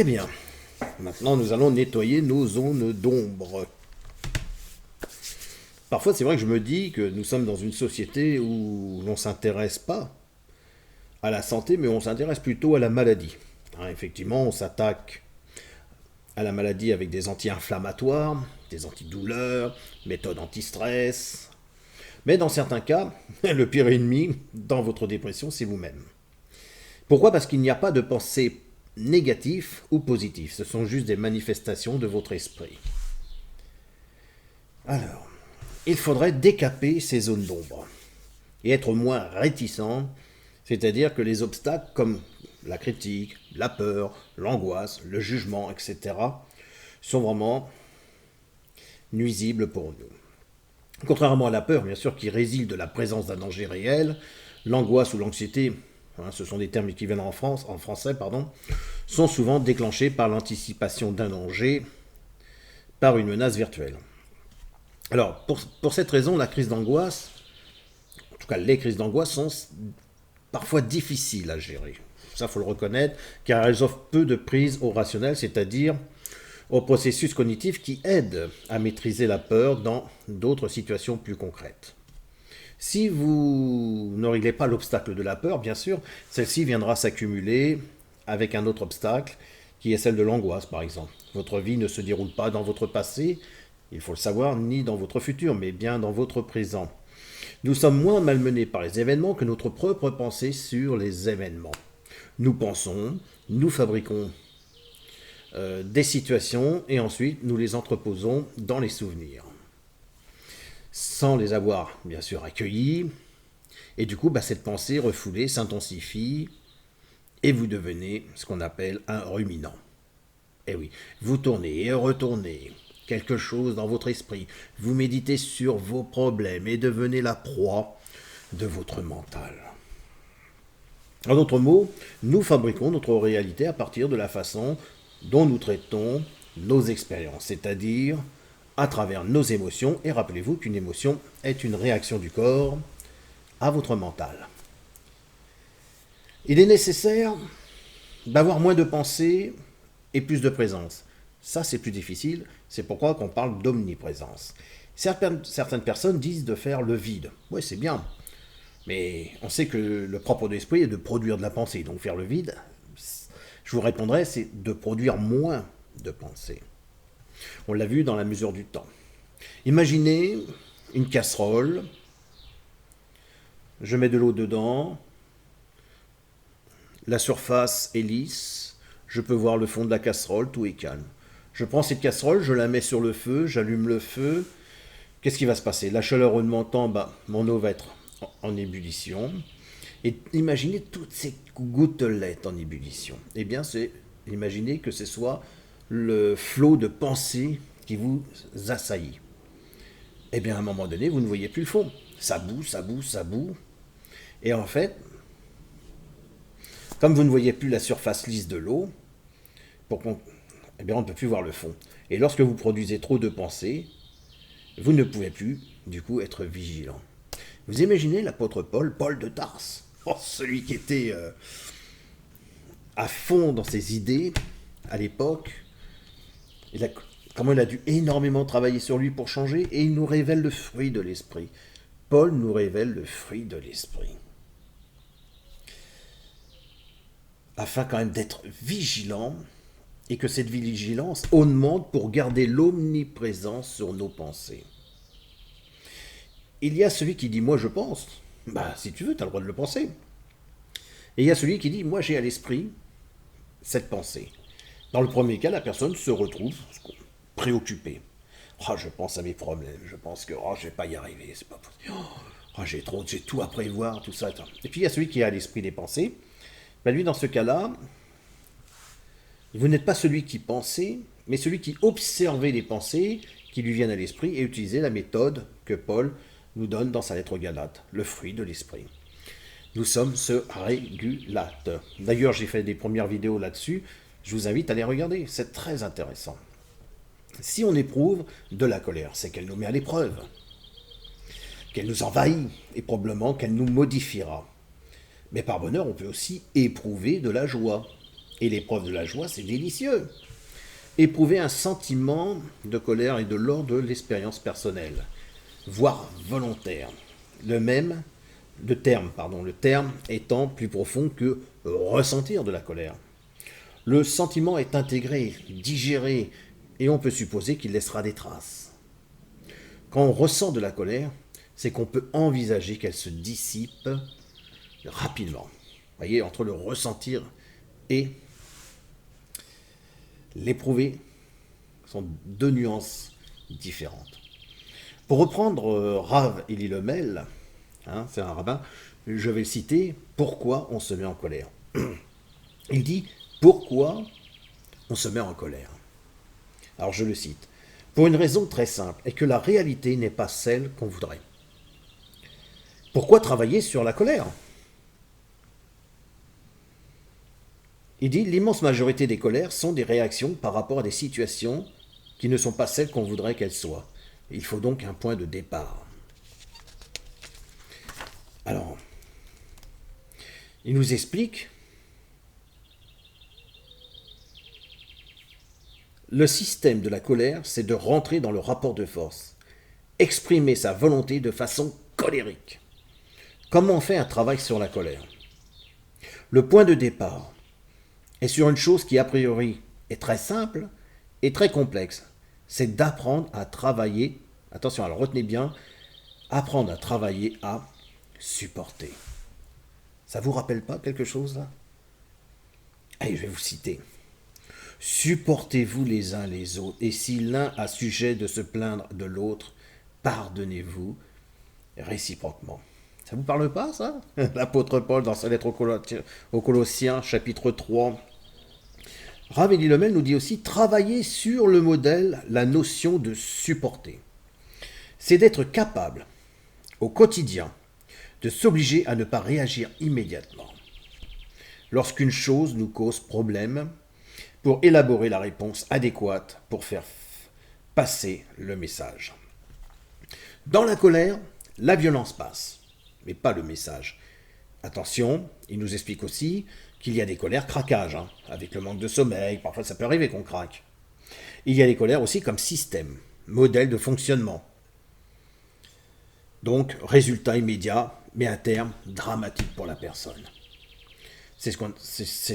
Eh bien, maintenant nous allons nettoyer nos zones d'ombre. Parfois, c'est vrai que je me dis que nous sommes dans une société où l'on ne s'intéresse pas à la santé, mais on s'intéresse plutôt à la maladie. Effectivement, on s'attaque à la maladie avec des anti-inflammatoires, des antidouleurs, méthodes anti-stress. Mais dans certains cas, le pire ennemi dans votre dépression, c'est vous-même. Pourquoi? Parce qu'il n'y a pas de pensée négative ou positive. Ce sont juste des manifestations de votre esprit. Alors, il faudrait décaper ces zones d'ombre et être moins réticent, c'est-à-dire que les obstacles comme la critique, la peur, l'angoisse, le jugement, etc., sont vraiment nuisibles pour nous. Contrairement à la peur, bien sûr, qui résile de la présence d'un danger réel, l'angoisse ou l'anxiété, ce sont des termes qui viennent en français, sont souvent déclenchés par l'anticipation d'un danger, par une menace virtuelle. Alors, pour cette raison, la crise d'angoisse, en tout cas les crises d'angoisse, sont parfois difficiles à gérer. Ça, il faut le reconnaître, car elles offrent peu de prise au rationnel, c'est-à-dire au processus cognitif qui aide à maîtriser la peur dans d'autres situations plus concrètes. Si vous ne réglez pas l'obstacle de la peur, bien sûr, celle-ci viendra s'accumuler avec un autre obstacle, qui est celle de l'angoisse, par exemple. Votre vie ne se déroule pas dans votre passé, il faut le savoir, ni dans votre futur, mais bien dans votre présent. Nous sommes moins malmenés par les événements que notre propre pensée sur les événements. Nous pensons, nous fabriquons des situations et ensuite nous les entreposons dans les souvenirs. Sans les avoir bien sûr accueillis. Et du coup, cette pensée refoulée s'intensifie et vous devenez ce qu'on appelle un ruminant. Eh oui, vous tournez et retournez quelque chose dans votre esprit, vous méditez sur vos problèmes et devenez la proie de votre mental. En d'autres mots, nous fabriquons notre réalité à partir de la façon dont nous traitons nos expériences, c'est-à-dire à travers nos émotions. Et rappelez-vous qu'une émotion est une réaction du corps à votre mental. Il est nécessaire d'avoir moins de pensées et plus de présence. Ça, c'est plus difficile, c'est pourquoi on parle d'omniprésence. Certaines personnes disent de faire le vide. Oui, c'est bien, mais on sait que le propre de l'esprit est de produire de la pensée. Donc faire le vide, je vous répondrai, c'est de produire moins de pensée. On l'a vu dans la mesure du temps. Imaginez une casserole, je mets de l'eau dedans, la surface est lisse, je peux voir le fond de la casserole, tout est calme. Je prends cette casserole, je la mets sur le feu, j'allume le feu. Qu'est-ce qui va se passer? La chaleur augmentant, mon eau va être en ébullition. Et imaginez toutes ces gouttelettes en ébullition. Eh bien, imaginez que ce soit le flot de pensée qui vous assaillit. Eh bien, à un moment donné, vous ne voyez plus le fond. Ça bout, ça bout, ça bout. Et en fait, comme vous ne voyez plus la surface lisse de l'eau, eh bien, on ne peut plus voir le fond. Et lorsque vous produisez trop de pensées, vous ne pouvez plus, du coup, être vigilant. Vous imaginez l'apôtre Paul de Tarse, celui qui était à fond dans ses idées à l'époque. Comment il a dû énormément travailler sur lui pour changer, et il nous révèle le fruit de l'esprit. Paul nous révèle le fruit de l'esprit. Afin quand même d'être vigilant, et que cette vigilance augmente pour garder l'omniprésence sur nos pensées. Il y a celui qui dit « moi je pense ». Si tu veux, tu as le droit de le penser. Et il y a celui qui dit « moi j'ai à l'esprit cette pensée ». Dans le premier cas, la personne se retrouve préoccupée. Je pense à mes problèmes, je pense que je vais pas y arriver, c'est pas possible. J'ai tout à prévoir, tout ça. Et puis il y a celui qui a à l'esprit des pensées. Lui, dans ce cas-là, vous n'êtes pas celui qui pensait, mais celui qui observait les pensées qui lui viennent à l'esprit et utilisait la méthode que Paul nous donne dans sa lettre aux Galates, le fruit de l'esprit. Nous sommes ce régulateur. D'ailleurs, j'ai fait des premières vidéos là-dessus, je vous invite à les regarder, c'est très intéressant. Si on éprouve de la colère, c'est qu'elle nous met à l'épreuve, qu'elle nous envahit et probablement qu'elle nous modifiera. Mais par bonheur, on peut aussi éprouver de la joie. Et l'épreuve de la joie, c'est délicieux. Éprouver un sentiment de colère est de l'ordre de l'expérience personnelle, voire volontaire. Le terme étant plus profond que ressentir de la colère. Le sentiment est intégré, digéré, et on peut supposer qu'il laissera des traces. Quand on ressent de la colère, c'est qu'on peut envisager qu'elle se dissipe rapidement. Vous voyez, entre le ressentir et l'éprouver sont deux nuances différentes. Pour reprendre Rav Eli Lemel, c'est un rabbin, je vais le citer, pourquoi on se met en colère. Il dit, pourquoi on se met en colère. Alors je le cite, pour une raison très simple, et que la réalité n'est pas celle qu'on voudrait. Pourquoi travailler sur la colère? Il dit, l'immense majorité des colères sont des réactions par rapport à des situations qui ne sont pas celles qu'on voudrait qu'elles soient. Il faut donc un point de départ. Alors, il nous explique le système de la colère, c'est de rentrer dans le rapport de force, exprimer sa volonté de façon colérique. Comment on fait un travail sur la colère? Le point de départ est sur une chose qui a priori est très simple et très complexe. C'est d'apprendre à travailler, attention, alors retenez bien, apprendre à travailler à supporter. Ça vous rappelle pas quelque chose là? Allez, je vais vous citer. Supportez-vous les uns les autres, et si l'un a sujet de se plaindre de l'autre, pardonnez-vous réciproquement. Ça vous parle pas, ça? L'apôtre Paul, dans sa lettre aux Colossiens, chapitre 3. Rav Eli Lemel nous dit aussi, travailler sur le modèle, la notion de supporter. C'est d'être capable, au quotidien, de s'obliger à ne pas réagir immédiatement. Lorsqu'une chose nous cause problème, pour élaborer la réponse adéquate pour faire passer le message. Dans la colère, la violence passe, mais pas le message. Attention, il nous explique aussi qu'il y a des colères craquage, avec le manque de sommeil, parfois ça peut arriver qu'on craque. Il y a des colères aussi comme système, modèle de fonctionnement. Donc, résultat immédiat, mais à terme, dramatique pour la personne. C'est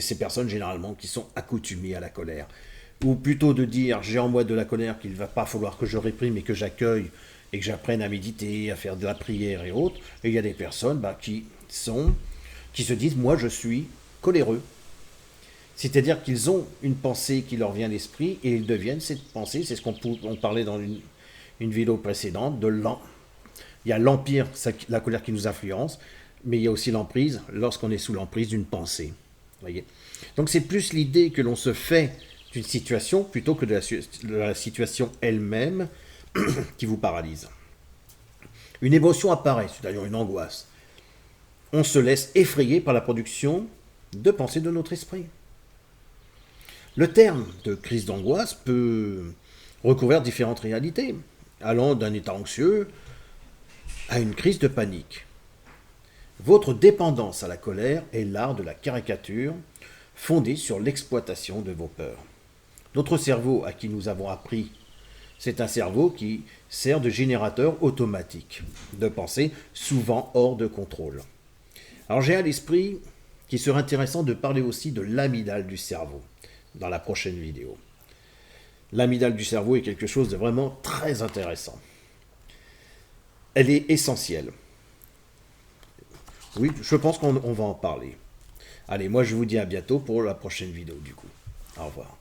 ces personnes généralement qui sont accoutumées à la colère. Ou plutôt de dire, j'ai en moi de la colère qu'il ne va pas falloir que je réprime et que j'accueille et que j'apprenne à méditer, à faire de la prière et autres. Et il y a des personnes qui se disent, moi je suis coléreux. C'est-à-dire qu'ils ont une pensée qui leur vient à l'esprit et ils deviennent cette pensée, c'est ce qu'on parlait dans une vidéo précédente, il y a l'empire, la colère qui nous influence, mais il y a aussi l'emprise lorsqu'on est sous l'emprise d'une pensée. Voyez. Donc c'est plus l'idée que l'on se fait d'une situation plutôt que de la situation elle-même qui vous paralyse. Une émotion apparaît, c'est-à-dire une angoisse. On se laisse effrayer par la production de pensées de notre esprit. Le terme de crise d'angoisse peut recouvrir différentes réalités, allant d'un état anxieux à une crise de panique. Votre dépendance à la colère est l'art de la caricature, fondée sur l'exploitation de vos peurs. Notre cerveau, à qui nous avons appris, c'est un cerveau qui sert de générateur automatique de pensée, souvent hors de contrôle. Alors j'ai à l'esprit qu'il serait intéressant de parler aussi de l'amygdale du cerveau dans la prochaine vidéo. L'amygdale du cerveau est quelque chose de vraiment très intéressant. Elle est essentielle. Oui, je pense qu'on va en parler. Allez, moi je vous dis à bientôt pour la prochaine vidéo du coup. Au revoir.